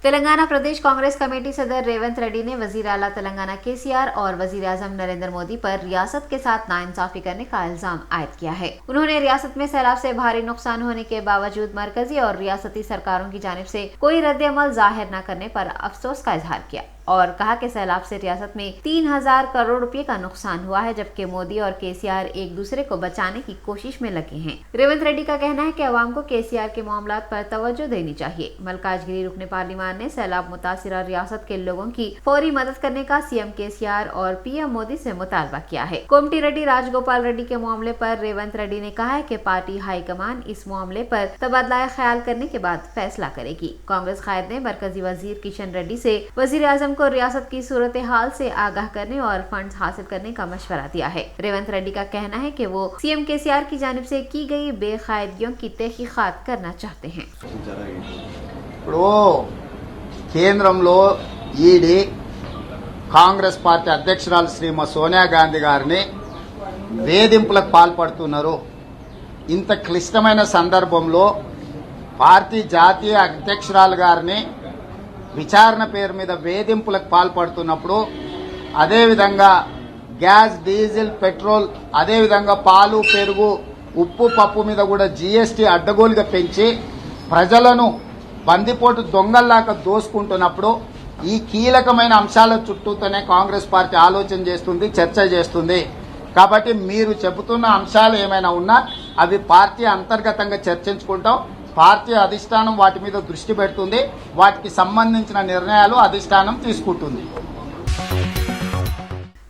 तेलंगाना प्रदेश Congress committee सदर रेवंत रेड्डी ने वजीर आला तेलंगाना केसीआर और वजीर आजम नरेंद्र मोदी पर रियासत के साथ नाइंसाफी करने का इल्जाम आयद किया है। उन्होंने रियासत में सैलाब से भारी नुकसान होने के बावजूद मरकजी और रियासती सरकारों की जानिब से कोई रद्द-ए-अमल जाहिर न करने पर अफसोस का इजहार किया और कहा कि सैलाब से रियासत में 3000 करोड़ रुपए का नुकसान हुआ है, जबकि मोदी और केसीआर एक दूसरे को बचाने की कोशिश में लगे हैं। रेवंत रेड्डी का कहना है कि अवाम को केसीआर के मामलात पर तवज्जो देनी चाहिए। मल्काजगिरी रुकने पार्लिमान ने सैलाब मुतासिरा रियासत के लोगों की फौरी मदद करने का सीएम केसीआर और पीएम मोदी से मुतालबा किया है। कोमटी रेड्डी राजगोपाल रेड्डी के मामले पर रेवंत रेड्डी ने कहा है कि पार्टी हाईकमान इस मामले पर तबादला ख्याल करने के बाद फैसला करेगी। कांग्रेस कायद ने मरकजी वजीर किशन रेड्डी से वजीर आजम को रियासत की सूरत हाल से आगाह करने और फंड्स हासिल करने का मशवरा दिया है। रेवंत रेड्डी का कहना है कि वो सीएम केसीआर की जानिब से की गई बेकायदगियों की तहकीकात करना चाहते हैं। కేంద్రంలో ఈడీ కాంగ్రెస్ పార్టీ అధ్యక్షురాలు శ్రీమతి సోనియా గాంధీ గారిని వేధింపులకు పాల్పడుతున్నారు. ఇంత క్లిష్టమైన సందర్భంలో పార్టీ జాతీయ అధ్యక్షురాలు గారిని విచారణ పేరు మీద వేధింపులకు పాల్పడుతున్నప్పుడు అదేవిధంగా గ్యాస్, డీజిల్, పెట్రోల్, అదేవిధంగా పాలు, పెరుగు, ఉప్పు, పప్పు మీద కూడా జీఎస్టీ అడ్డగోలుగా పెంచి ప్రజలను బందిపోటు దొంగల్లాగా దోసుకుంటున్నప్పుడు ఈ కీలకమైన అంశాల చుట్టూతోనే కాంగ్రెస్ పార్టీ ఆలోచన చేస్తుంది, చర్చ చేస్తుంది. కాబట్టి మీరు చెబుతున్న అంశాలు ఏమైనా ఉన్నా అవి పార్టీ అంతర్గతంగా చర్చించుకుంటాం. పార్టీ అధిష్టానం వాటి మీద దృష్టి పెడుతుంది. వాటికి సంబంధించిన నిర్ణయాలు అధిష్టానం తీసుకుంటుంది.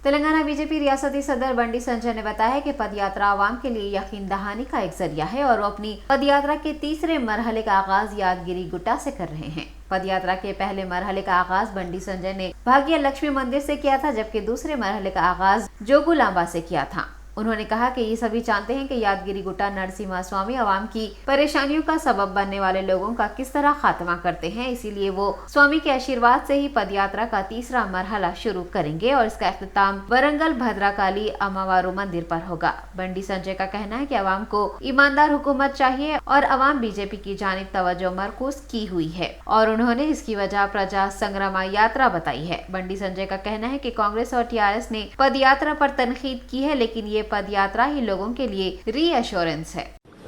तेलंगाना बीजेपी रियासती सदर बंडी संजय ने बताया है कि पदयात्रा आवाम के लिए यकीन दहानी का एक जरिया है और वो अपनी पदयात्रा के तीसरे मरहले का आगाज यादगिरी गुट्टा से कर रहे हैं। पदयात्रा के पहले मरहले का आगाज बंडी संजय ने भाग्य लक्ष्मी मंदिर से किया था, जबकि दूसरे मरहले का आगाज जोगुलांबा से किया था। उन्होंने कहा कि ये सभी जानते हैं कि यादगिरी गुट्टा नरसिम्हा स्वामी आवाम की परेशानियों का सबब बनने वाले लोगों का किस तरह खात्मा करते हैं, इसीलिए वो स्वामी के आशीर्वाद से ही पदयात्रा का तीसरा मरहला शुरू करेंगे और इसका इख्तिताम वरंगल भद्रकाली अम्मावारू मंदिर पर होगा। बंडी संजय का कहना है कि आवाम को ईमानदार हुकूमत चाहिए और आवाम बीजेपी की जानिब तवज्जो मरकूज की हुई है और उन्होंने इसकी वजह प्रजा संग्राम यात्रा बताई है। बंडी संजय का कहना है कि कांग्रेस और टीआरएस ने पदयात्रा पर तनकीद की है, लेकिन ये पदयात्रा ही लोगों के लिए रीअश्योरेंस है।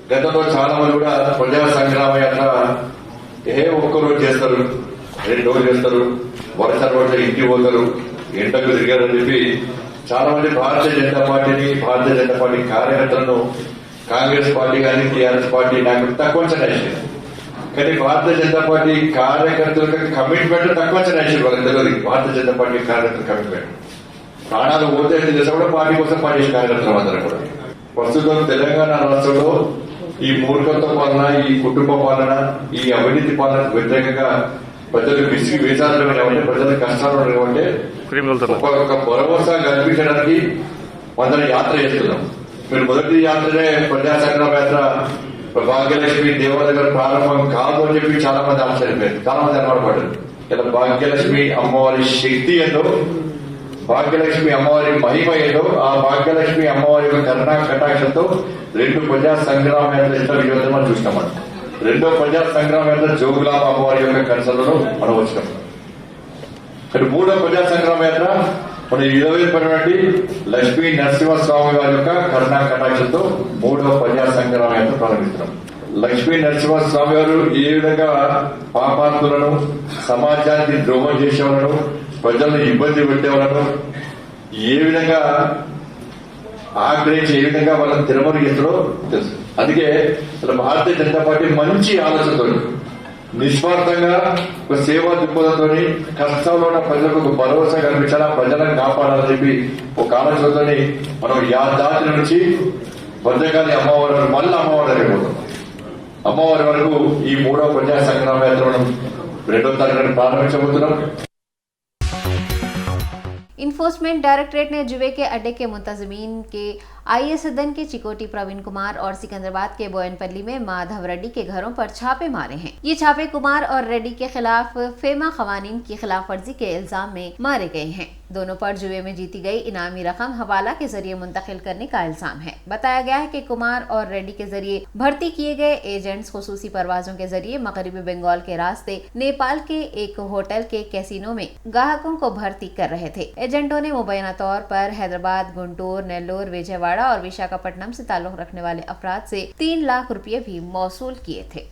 గతంలో చాలా మంది కూడా ప్రజా సంగ్రామ యాత్ర ఒక్క రోజు చేస్తారు, 2 రోజులు చేస్తారు, వర్షాలు పడితే ఇంటికి పోతారు, ఎండకు తిరిగారని చెప్పి చాలా మంది భారతీయ జనతా పార్టీ కార్యకర్తలను కాంగ్రెస్ పార్టీ కానీ టీఆర్ఎస్ పార్టీ నాకు తక్కువ అంచనా వేసింది. కానీ భారతీయ జనతా పార్టీ కార్యకర్తలకు కమిట్మెంట్ తక్కువ అంచనా వేసింది. వాళ్ళకి తెలియదు భారతీయ జనతా పార్టీ కార్యకర్తల కమిట్మెంట్. ప్రాణాలు పోతే చేసా కూడా పార్టీ కోసం పనిచేసిన కార్యకర్తలు అందరూ కూడా. ప్రస్తుతం తెలంగాణ రాష్ట్రంలో ఈ మూర్ఖత్వ పాలన, ఈ కుటుంబ పాలన, ఈ అవినీతి పాలనకు వ్యతిరేకంగా ప్రజలు విసిగి వేసాలు ఏమంటే ప్రజల కష్టాలు ఏమంటే ఒక భరోసా కల్పించడానికి అందరం యాత్ర చేస్తున్నాం. మీరు మొదటి యాత్రనే ప్రజా సంగ్రామ యాత్ర భాగ్యలక్ష్మి దేవాలయ ప్రారంభం కాదు అని చెప్పి చాలా మంది ఆశ్చర్యపోయారు, చాలా మంది అనుమానపడ్డారు. ఇలా భాగ్యలక్ష్మి అమ్మవారి శక్తి ఏందో, భాగ్యలక్ష్మి అమ్మవారి మహిమ ఏదో, ఆ భాగ్యలక్ష్మి అమ్మవారి యొక్క కరుణా కటాక్షంతో 2 ప్రజా సంగ్రామ యాత్ర ఎంత విజయవంతం మనం చూసినామని. 2వ ప్రజా సంగ్రామ యాత్ర జోగులాంబ అమ్మవారి యొక్క కన్సర్లలో మనం వచ్చినాం. కానీ 3వ ప్రజా సంగ్రామ యాత్ర మన 20 లక్ష్మీ నరసింహస్వామి వారి యొక్క కరుణా కటాక్షంతో 3వ ప్రజా సంగ్రామ యాత్ర ప్రారంభిస్తున్నాం. లక్ష్మీ నరసింహస్వామి వారు ఏ విధంగా పాపాత్ములను, సమాజానికి ద్రోహం చేసేవాళ్ళను, ప్రజలను ఇబ్బంది పెట్టేవాళ్ళను ఏ విధంగా ఆగ్రహించి ఏ విధంగా వాళ్ళని తిరమరిగిస్తారో తెలుసు. అందుకే భారతీయ జనతా పార్టీ మంచి ఆలోచనతో, నిస్వార్థంగా ఒక సేవా దృక్పథంతో కష్టంలో ఉన్న ప్రజలకు ఒక భరోసా కల్పించాలా, ప్రజలను కాపాడాలని చెప్పి ఒక ఆలోచనతో మనం యాదాద్రి నుంచి భద్రకాళి అమ్మవారి మళ్ళీ అమ్మవారి దగ్గర పోతాం. అమ్మవారి వరకు ఈ 3వ ప్రజా సంగ్రామ యాత్ర మనం 2వ తారీఖున ప్రారంభించబోతున్నాం. इन्फोर्समेंट डायरेक्टरेट ने जुए के अड्डे के मुंतजमीन के IAS सदन के चिकोटी प्रवीण कुमार और सिकंदराबाद के बोयनपल्ली में माधव रेड्डी के घरों पर छापे मारे हैं। ये छापे कुमार और रेड्डी के खिलाफ फेमा कवानीन की खिलाफ वर्जी के इल्जाम में मारे गए हैं। दोनों पर जुए में जीती गई इनामी रकम हवाला के जरिए मुंतकिल करने का इल्जाम है। बताया गया है कि कुमार और रेड्डी के जरिए भर्ती किए गए एजेंट्स खुसूसी परवाजों के जरिए मगरबी बंगाल के रास्ते नेपाल के एक होटल के कैसीनो में ग्राहकों को भर्ती कर रहे थे। एजेंटों ने मुबैना तौर पर हैदराबाद, गुंटूर, नेल्लोर, विजयवाड़ा और विशाखापट्टनम से ताल्लुक रखने वाले अफराद से 3 लाख रुपए भी मौसूल किए थे।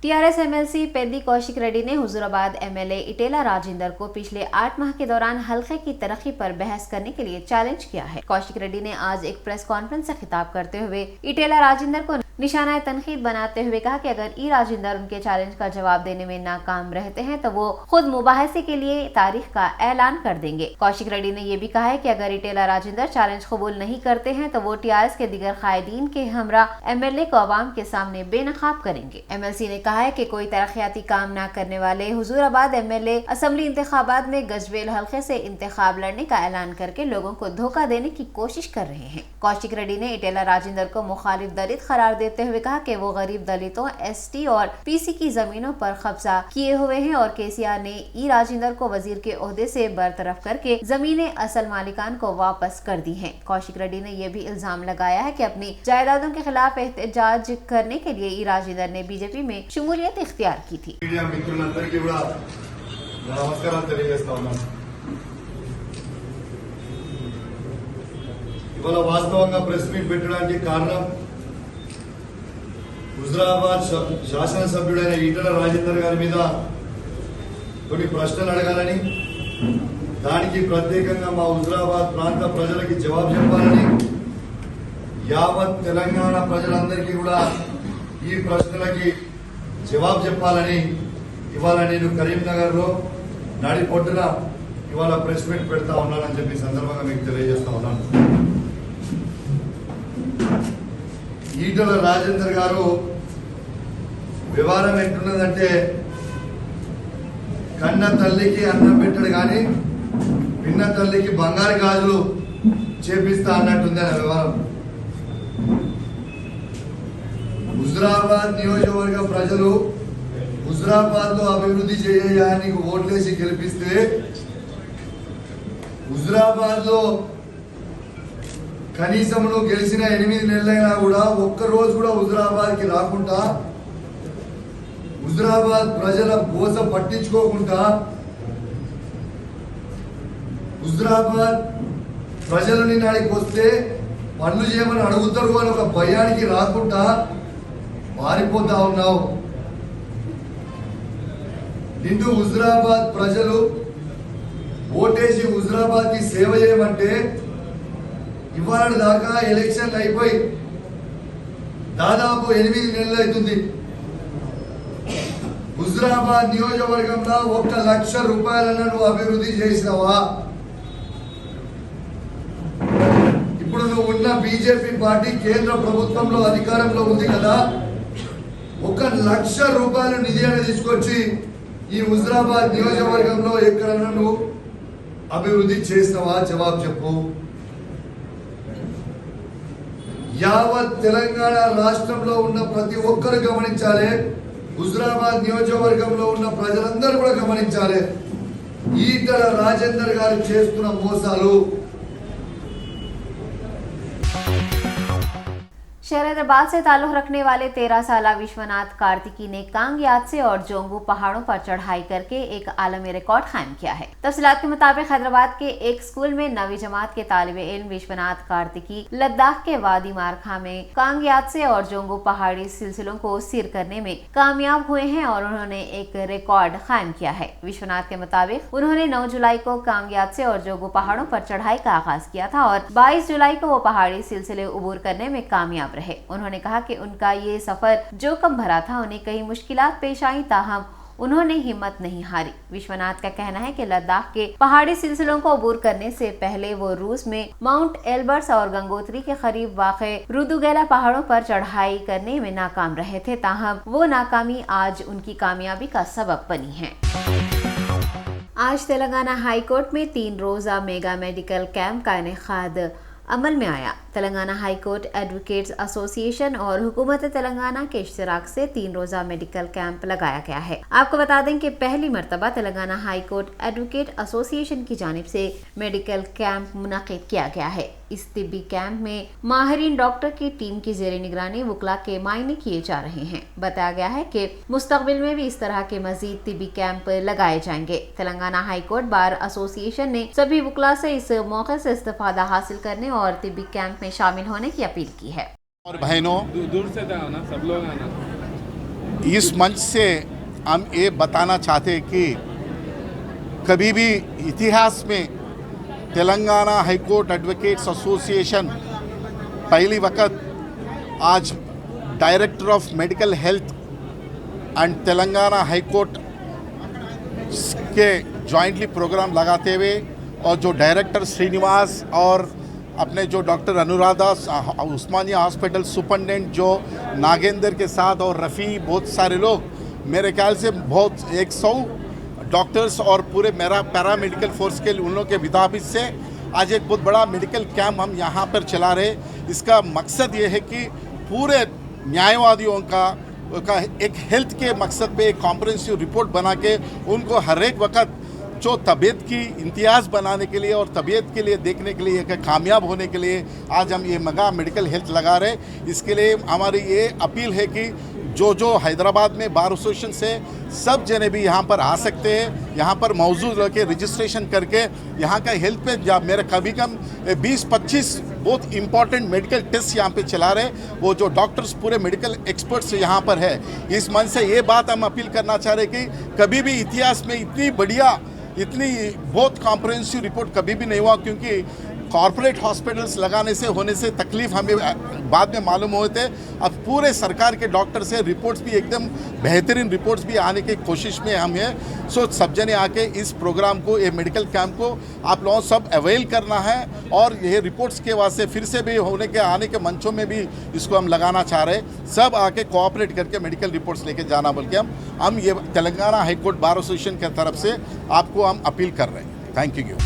TRS MLC पेद्दी कौशिक रेड्डी ने हुजूराबाद MLA इटेला राजेंद्र को पिछले 8 माह के दौरान हल्के की तरक्की पर बहस करने के लिए चैलेंज किया है। कौशिक रेड्डी ने आज एक प्रेस कॉन्फ्रेंस से खिताब करते हुए इटेला राजेंद्र को निशाना तनकीद बनाते हुए कहा कि अगर ई राजेंद्र उनके चैलेंज का जवाब देने में नाकाम रहते हैं तो वो खुद मुबाहिसे के लिए तारीख का ऐलान कर देंगे। कौशिक रेड्डी ने यह भी कहा है कि अगर इटेला राजेंद्र चैलेंज कबूल नहीं करते हैं तो वो TRS के दीगर कायदीन के हमरा MLA को अवाम के सामने बेनकाब करेंगे। MLC ने कहा है कि कोई तरक्याती काम न करने वाले हुजूराबाद MLA असम्बली इंतखाबात में गजवेल हल्के से इंतखाब लड़ने का ऐलान करके लोगों को धोखा देने की कोशिश कर रहे हैं। कौशिक रेड्डी ने इटेला राजेंद्र को मुखालिफ दलित करार देते हुए कहा कि वो गरीब दलितों, ST और PC की जमीनों पर कब्जा किए हुए हैं और KCR ने ई राजेंद्र को वजीर के ओहदे से बरतरफ करके जमीनें असल मालिकान को वापस कर दी हैं। कौशिक रेड्डी ने यह भी इल्जाम लगाया है कि अपनी जायदादों के खिलाफ एहतजाज करने के लिए ई राजेंद्र ने BJP में शमूलियत इख्तियार की थी। ఇవాళ వాస్తవంగా ప్రెస్ మీట్ పెట్టడానికి కారణం హుజురాబాద్ శాసనసభ్యుడైన ఈటల రాజేందర్ గారి మీద కొన్ని ప్రశ్నలు అడగాలని, దానికి ప్రత్యేకంగా మా హుజురాబాద్ ప్రాంత ప్రజలకి జవాబు చెప్పాలని, యావత్ తెలంగాణ ప్రజలందరికీ కూడా ఈ ప్రశ్నలకి జవాబు చెప్పాలని ఇవాళ నేను కరీంనగర్ లో నడిపొట్టున ఇవాళ ప్రెస్ మీట్ పెడతా ఉన్నానని చెప్పి సందర్భంగా మీకు తెలియజేస్తా ఉన్నాను. ఈటల రాజేందర్ గారు వ్యవహారం ఎట్లున్నదంటే కన్న తల్లికి అన్నం పెట్టడు కానీ పిన్న తల్లికి బంగారు గాజులు చేపిస్తా అన్నట్టుంది ఆ వ్యవహారం. హుజురాబాద్ నియోజకవర్గ ప్రజలు హుజురాబాద్ లో అభివృద్ధి చేయడానికి ఓట్లేసి గెలిపిస్తే హుజురాబాద్ లో కనీసం గెలిచిన 8 నెలలైనా కూడా ఒక్కరోజు కూడా హుజురాబాద్ కి రాకుండా, హుజురాబాద్ ప్రజల బోస పట్టించుకోకుండా, హుజురాబాద్ ప్రజలని నాడికి వస్తే పనులు చేయమని అడుగుతారు అని ఒక భయానికి రాకుండా మారిపోతా ఉన్నావు. నిండు హుజురాబాద్ ప్రజలు ఓటేసి హుజురాబాద్ కి సేవ చేయమంటే ఇవాళ దాకా ఎలక్షన్లు అయిపోయి దాదాపు 8 నెలలు అవుతుంది. హుజురాబాద్ నియోజకవర్గంలో 1 లక్ష రూపాయలను నువ్వు అభివృద్ధి చేసినావా? ఇప్పుడు నువ్వు ఉన్న BJP పార్టీ కేంద్ర ప్రభుత్వంలో అధికారంలో ఉంది కదా, 1 లక్ష రూపాయలు నిధి అనేది తీసుకొచ్చి ఈ హుజురాబాద్ నియోజకవర్గంలో ఎక్కడన్నా నువ్వు అభివృద్ధి చేసినావా? జవాబు చెప్పు. యావత్ తెలంగాణ రాష్ట్రంలో ఉన్న ప్రతి ఒక్కరు గమనించాలి, హుజురాబాద్ నియోజకవర్గంలో ఉన్న ప్రజలందరూ కూడా గమనించాలి. ఈటల రాజేందర్ గారు చేస్తున్న మోసాలు. शहर हैदराबाद से ताल्लुक रखने वाले 13 साला विश्वनाथ कार्तिकी ने कांग यात्से और जोंगू पहाड़ों पर चढ़ाई करके एक आलमी रिकॉर्ड कायम किया है। तफसीलात के मुताबिक हैदराबाद के एक स्कूल में 9वीं जमात के तालिबे इल्म विश्वनाथ कार्तिकी लद्दाख के वादी मारखा में कांग यात्से और जोंगू पहाड़ी सिलसिलों को सिर करने में कामयाब हुए हैं और उन्होंने एक रिकॉर्ड कायम किया है। विश्वनाथ के मुताबिक उन्होंने 9 जुलाई को कांग यात्से और जोंगू पहाड़ों पर चढ़ाई का आगाज किया था और 22 जुलाई को वो पहाड़ी सिलसिले उबूर करने में कामयाब रहे। उन्होंने कहा कि उनका ये सफर जोखिम भरा था, उन्हें कई मुश्किलात पेश आई, ताहम उन्होंने हिम्मत नहीं हारी। विश्वनाथ का कहना है कि लद्दाख के पहाड़ी सिलसिलों को अबूर करने से पहले वो रूस में माउंट एल्बर्ट्स और गंगोत्री के करीब वाक़े रुदुगेला पहाड़ों पर चढ़ाई करने में नाकाम रहे थे, ताहम वो नाकामी आज उनकी कामयाबी का सबब बनी है। आज तेलंगाना हाई कोर्ट में 3 रोजा मेगा मेडिकल कैंप का इनेकाद अमल में आया। Telangana high court advocates association और हुकूमत तेलंगाना के इश्तराक से 3 रोजा मेडिकल कैंप लगाया गया है। आपको बता दें कि पहली मरतबा Telangana high court advocate association की जानिब से मेडिकल कैंप मुनाकिद किया गया है। इस तिब्बी कैंप में माहिरीन डॉक्टर की टीम की ज़ेरे निगरानी वुकला के मायने किए जा रहे हैं। बताया गया है कि मुस्तकबिल में भी इस तरह के मजीद तिब्बी कैंप लगाए जाएंगे। Telangana high court bar association ने सभी वुकला से इस मौके से इस्तेफादा हासिल करने और तिब्बी कैंप में शामिल होने की अपील की है। और बहनों, दूर से था ना, सब लोग आना। इस मंच से हम ये बताना चाहते हैं कि कभी भी इतिहास में Telangana high court advocates association पहली वक्त आज director of medical health and Telangana high court के जॉइंटली प्रोग्राम लगाते हुए और जो डायरेक्टर श्रीनिवास और अपने जो डॉक्टर अनुराधा उस्मानिया हॉस्पिटल सुपरिटेंडेंट जो नागेंद्र के साथ और रफ़ी बहुत सारे लोग, मेरे ख्याल से बहुत 100 डॉक्टर्स और पूरे मेरा पैरामेडिकल फोर्स के उन लोगों के मुताबिक से आज एक बहुत बड़ा मेडिकल कैंप हम यहाँ पर चला रहे। इसका मकसद ये है कि पूरे न्यायवादियों का एक हेल्थ के मकसद पे एक कॉम्प्रिहेंसिव रिपोर्ट बना के उनको हर एक वक्त जो तबीयत की इम्तियाज़ बनाने के लिए और तबीयत के लिए देखने के लिए कामयाब होने के लिए आज हम ये मेगा मेडिकल हेल्थ लगा रहे। इसके लिए हमारी ये अपील है कि जो हैदराबाद में बार एसोसिएशन से सब जने भी यहाँ पर आ सकते हैं, यहाँ पर मौजूद रह के रजिस्ट्रेशन करके यहाँ का हेल्थ पे जब मेरे कभी कम 20-25 बहुत इंपॉर्टेंट मेडिकल टेस्ट यहाँ पे चला रहे, वो जो डॉक्टर्स पूरे मेडिकल एक्सपर्ट्स यहाँ पर है। इस मन से ये बात हम अपील करना चाह रहे कि कभी भी इतिहास में इतनी बहुत कॉम्प्रिहेंसिव रिपोर्ट कभी भी नहीं हुआ, क्योंकि कॉर्पोरेट हॉस्पिटल्स लगाने से होने से तकलीफ हमें बाद में मालूम हुए थे। अब पूरे सरकार के डॉक्टर से रिपोर्ट्स भी एकदम बेहतरीन रिपोर्ट्स भी आने की कोशिश में हम हैं। सो सब जने आके इस प्रोग्राम को, ये मेडिकल कैंप को आप लोगों सब अवेल करना है और ये रिपोर्ट्स के वास्ते फिर से भी होने के आने के मंचों में भी इसको हम लगाना चाह रहे हैं। सब आके कोऑपरेट करके मेडिकल रिपोर्ट्स लेके जाना, बल्कि हम ये Telangana high court bar association की तरफ से आपको हम अपील कर रहे हैं। Thank you.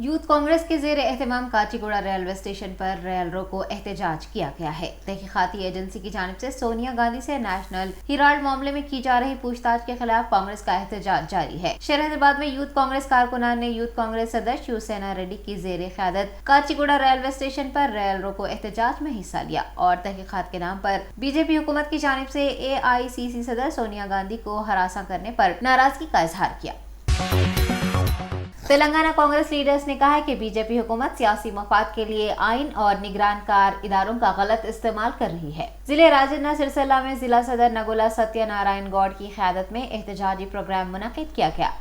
यूथ कांग्रेस के जेर एहतमाम काचीगुड़ा रेलवे स्टेशन पर रेल रोको एहतजाज किया गया है। तहकीकाती एजेंसी की जानिब से सोनिया गांधी से नेशनल हिराल्ड मामले में की जा रही पूछताछ के खिलाफ कांग्रेस का एहतजाज जारी है। शहर हैदराबाद में यूथ कांग्रेस कारकुनान ने यूथ कांग्रेस सदस्य शिवसेना रेड्डी की जेर क़यादत काचीगुड़ा रेलवे स्टेशन पर रेल रोको एहतजाज में हिस्सा लिया और तहकीकात के नाम पर बीजेपी हुकूमत की जानिब से AICC सदर सोनिया गांधी को हरासा करने पर नाराजगी का इजहार किया। तेलंगाना कांग्रेस लीडर्स ने कहा है कि बीजेपी हुकूमत सियासी मफाद के लिए आइन और निगरानकार इदारों का गलत इस्तेमाल कर रही है। जिले राजन्ना सिरसिला में जिला सदर नगुला सत्यनारायण गौड़ की क़यादत में एहतजाजी प्रोग्राम मुनक़िद किया गया,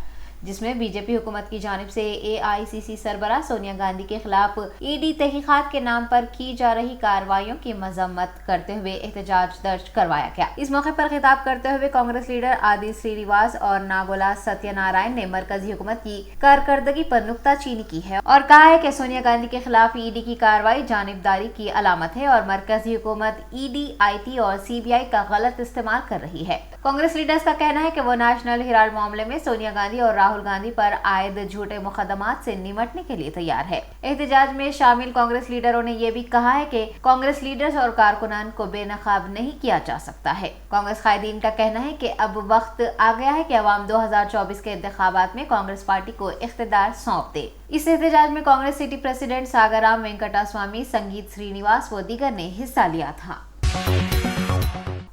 जिसमें बीजेपी हुकूमत की जानिब से AICC सरबराह सोनिया गांधी के खिलाफ ED तहकीकात के नाम पर की जा रही कार्रवाइयों की मजम्मत करते हुए एहतजाज दर्ज करवाया गया। इस मौके पर खिताब करते हुए कांग्रेस लीडर आदि श्रीनिवास और नागोला सत्यनारायण ने मरकजी हुकूमत की कारकर्दगी पर नुक्ताचीनी की है और कहा है कि सोनिया गांधी के खिलाफ ED की कार्रवाई जानिबदारी की अलामत है और मरकजी हुकूमत ED, IT और CBI का गलत इस्तेमाल कर रही है। कांग्रेस लीडर्स का कहना है कि वो नेशनल हिराल्ड मामले में सोनिया गांधी और राहुल गांधी पर आयद झूठे मुकदमात से निमटने के लिए तैयार है। एहतजाज में शामिल कांग्रेस लीडरों ने यह भी कहा है कि कांग्रेस लीडर्स और कारकुनान को बेनकाब नहीं किया जा सकता है। कांग्रेस कायदीन का कहना है कि अब वक्त आ गया है कि अवाम 2024 के इंतखाबात में कांग्रेस पार्टी को इख्तिदार सौंप दे। इस एहतजाज में कांग्रेस सिटी प्रेसिडेंट सागाराम वेंकटास्वामी, संगीत श्रीनिवास व दीगर ने हिस्सा लिया था।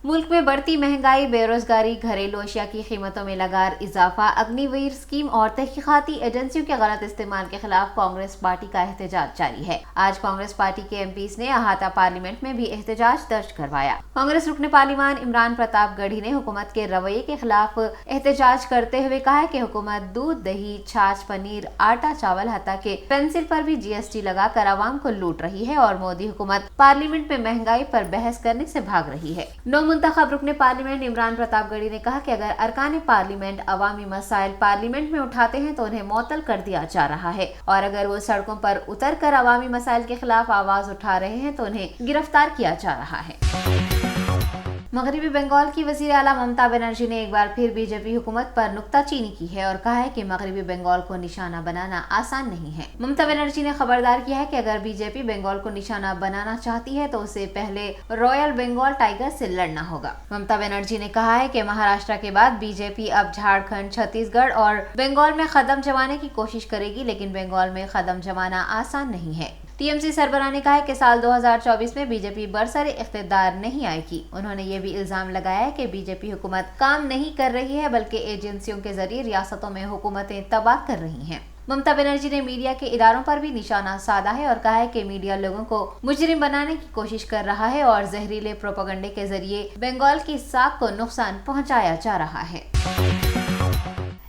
मुल्क में बढ़ती महंगाई, बेरोजगारी, घरेलू अशिया की कीमतों में लगातार इजाफा, अग्निवीर स्कीम और तहकीकाती एजेंसियों के गलत इस्तेमाल के खिलाफ कांग्रेस पार्टी का एहतजाज जारी है। आज कांग्रेस पार्टी के MPs ने अहाता पार्लियामेंट में भी एहतजाज दर्ज करवाया। कांग्रेस रुकने पार्लिमान इमरान प्रताप गढ़ी ने हुकूमत के रवैये के खिलाफ एहतजाज करते हुए कहा है कि हुकूमत दूध, दही, छाछ, पनीर, आटा, चावल हत्ता के पेंसिल पर भी GST लगाकर आवाम को लूट रही है और मोदी हुकूमत पार्लियामेंट में महंगाई पर बहस करने से भाग रही है। मुंतखब रुकने पार्लियामेंट इमरान प्रतापगढ़ी ने कहा कि अगर अरकान पार्लियामेंट अवामी मसाइल पार्लियामेंट में उठाते हैं तो उन्हें मुअत्तल कर दिया जा रहा है और अगर वो सड़कों पर उतर कर अवामी मसाइल के खिलाफ आवाज उठा रहे हैं तो उन्हें गिरफ्तार किया जा रहा है। मगरबी बंगाल की वजीर आला ममता बनर्जी ने एक बार फिर बीजेपी हुकूमत पर नुक्ताचीनी की है और कहा है कि मगरबी बंगाल को निशाना बनाना आसान नहीं है। ममता बनर्जी ने खबरदार किया है कि अगर बीजेपी बंगाल को निशाना बनाना चाहती है तो उसे पहले रॉयल बंगाल टाइगर से लड़ना होगा। ममता बनर्जी ने कहा है कि महाराष्ट्र के बाद बीजेपी अब झारखंड, छत्तीसगढ़ और बंगाल में कदम जमाने की कोशिश करेगी, लेकिन बंगाल में कदम जमाना आसान नहीं है। टीएमसी सरबराह ने कहा है कि साल 2024 में बीजेपी बरसरे इख्तिदार नहीं आएगी। उन्होंने ये भी इल्जाम लगाया है कि बीजेपी हुकूमत काम नहीं कर रही है बल्कि एजेंसियों के जरिए रियासतों में हुकूमतें तबाह कर रही हैं। ममता बनर्जी ने मीडिया के इदारों पर भी निशाना साधा है और कहा है कि मीडिया लोगों को मुजरिम बनाने की कोशिश कर रहा है और जहरीले प्रोपेगेंडे के जरिए बंगाल की साख को नुकसान पहुँचाया जा रहा है।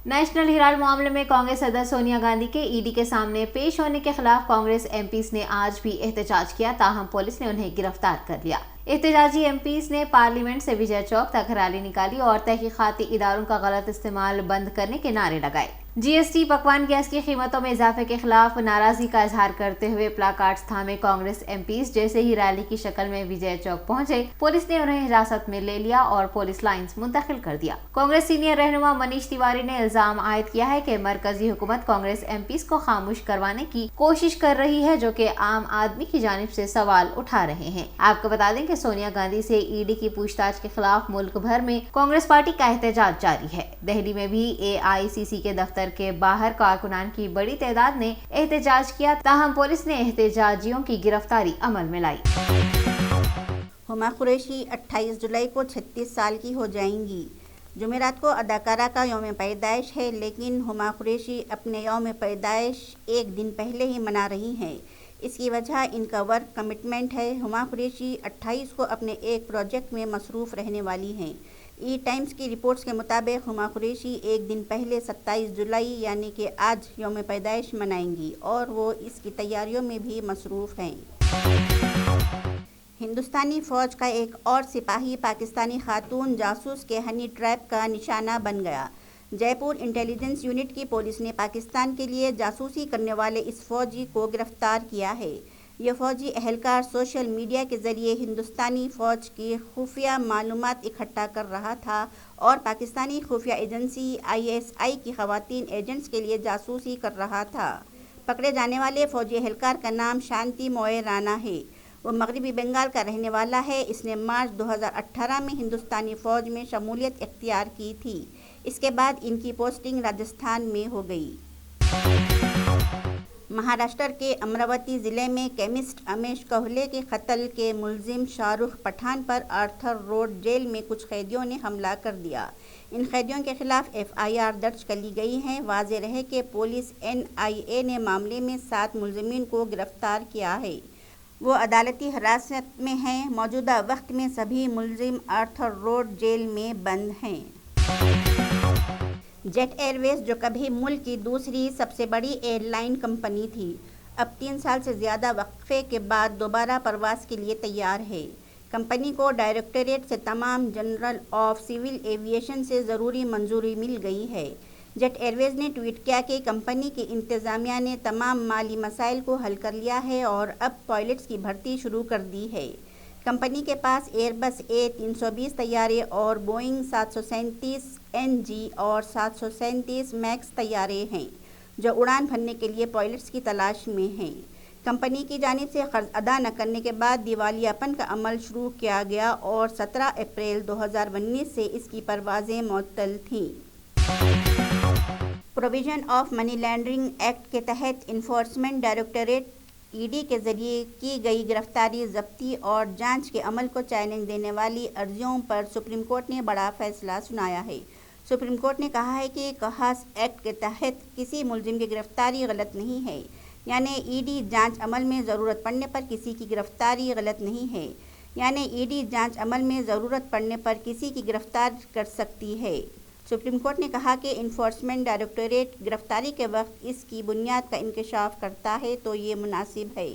नेशनल हेराल्ड मामले में कांग्रेस सदस्य सोनिया गांधी के ईडी के सामने पेश होने के खिलाफ कांग्रेस एमपीज ने आज भी एहतजाज किया, ताहम पुलिस ने उन्हें गिरफ्तार कर लिया। एहतजाजी एमपीज ने पार्लियामेंट से विजय चौक तक रैली निकाली और तहकीकाती इदारों का गलत इस्तेमाल बंद करने के नारे लगाए। जीएसटी, पकवान गैस की कीमतों में इजाफे के खिलाफ नाराजगी का इजहार करते हुए प्लाकार्ड्स थामे कांग्रेस एमपीज जैसे ही रैली की शक्ल में विजय चौक पहुंचे, पुलिस ने उन्हें हिरासत में ले लिया और पुलिस लाइंस मुंतकिल कर दिया। कांग्रेस सीनियर रहनुमा मनीष तिवारी ने इल्जाम आयद किया है कि मरकजी हुकूमत कांग्रेस एमपीज को खामोश करवाने की कोशिश कर रही है, जो कि आम आदमी की जानिब से सवाल उठा रहे हैं। आपको बता दें कि सोनिया गांधी से ईडी की पूछताछ के खिलाफ मुल्क भर में कांग्रेस पार्टी का एहतजाज जारी है। दिल्ली में भी एआईसीसी के दफ्तर के बाहर कारकुनान की बड़ी तादाद ने एहतजाज किया, ताहम पुलिस ने एहतजाजियों की गिरफ्तारी अमल में लाई। हुमा कुरैशी 28 जुलाई को 36 साल की हो जाएंगी। जुमेरात को अदाकारा का यौम पैदाइश है, लेकिन हुमा कुरैशी अपने यौम पैदाइश एक दिन पहले ही मना रही हैं। इसकी वजह इनका वर्क कमिटमेंट है। हुमा कुरैशी 28 को अपने एक प्रोजेक्ट में मसरूफ़ रहने वाली हैं। ई टाइम्स की रिपोर्ट्स के मुताबिक हुमा कुरैशी एक दिन पहले 27 जुलाई यानी कि आज यौम पैदाइश मनाएंगी और वो इसकी तैयारियों में भी मसरूफ़ हैं। हिंदुस्तानी फ़ौज का एक और सिपाही पाकिस्तानी खातून जासूस के हनी ट्रैप का निशाना बन गया। जयपुर इंटेलिजेंस यूनिट की पुलिस ने पाकिस्तान के लिए जासूसी करने वाले इस फ़ौजी को गिरफ्तार किया है। यह फ़ौजी एहलकार सोशल मीडिया के ज़रिए हिंदुस्तानी फ़ौज की खुफिया मालूमात इकट्ठा कर रहा था और पाकिस्तानी खुफिया एजेंसी ISI की ख़वातीन एजेंट्स के लिए जासूसी कर रहा था। पकड़े जाने वाले फ़ौजी एहलकार का नाम शांति मोए राना है। वो मगरबी बंगाल का रहने वाला है। इसने मार्च 2018 में हिंदुस्तानी फ़ौज में शमूलियत इख्तियार की थी। इसके बाद इनकी पोस्टिंग राजस्थान में हो गई। महाराष्ट्र के अमरावती ज़िले में केमिस्ट अमेश कोहले के कत्ल के मुलजिम शाहरुख पठान पर आर्थर रोड जेल में कुछ कैदियों ने हमला कर दिया। इन कैदियों के खिलाफ FIR दर्ज कर ली गई है। वाज़ेह रहे कि पुलिस NIA ने मामले में 7 मुलजिमीन को गिरफ्तार किया है। वो अदालती हिरासत में हैं। मौजूदा वक्त में सभी मुलजिम आर्थर रोड जेल में बंद हैं। जेट एयरवेज, जो कभी मुल्क की दूसरी सबसे बड़ी एयरलाइन कंपनी थी, अब 3 साल से ज़्यादा वक्फे के बाद दोबारा परवाज़ के लिए तैयार है। कंपनी को डायरेक्टरेट से तमाम जनरल ऑफ सिविल एविएशन से ज़रूरी मंजूरी मिल गई है। जेट एयरवेज ने ट्वीट किया कि कंपनी की इंतज़ामिया ने तमाम माली मसाइल को हल कर लिया है और अब पायलट्स की भर्ती शुरू कर दी है। कंपनी के पास एयरबस A320 तैयारे और बोइंग 737 NG और 737 मैक्स तैयारे हैं, जो उड़ान भरने के लिए पायलट्स की तलाश में हैं। कंपनी की जानिब से कर्ज अदा न करने के बाद दिवालियापन का अमल शुरू किया गया और 17 अप्रैल 2019 से इसकी परवाज़ें मुअत्तल थीं। Provision of money laundering act के तहत इन्फोर्समेंट डायरेक्टरेट ED के ज़रिए की गई गिरफ्तारी, जब्ती और जांच के अमल को चैलेंज देने वाली अर्जियों पर सुप्रीम कोर्ट ने बड़ा फैसला सुनाया है। सुप्रीम कोर्ट ने कहा है कि कहास एक्ट के तहत किसी मुलजिम की गिरफ्तारी गलत नहीं है, यानी ED जांच अमल में ज़रूरत पड़ने पर किसी की गिरफ्तारी गलत नहीं है, यानी ED जांच अमल में ज़रूरत पड़ने पर किसी की गिरफ्तार कर सकती है। सुप्रीम कोर्ट ने कहा कि इन्फोर्समेंट डायरेक्टरेट गिरफ्तारी के वक्त इसकी बुनियाद का इंकशाफ करता है तो ये मुनासिब है।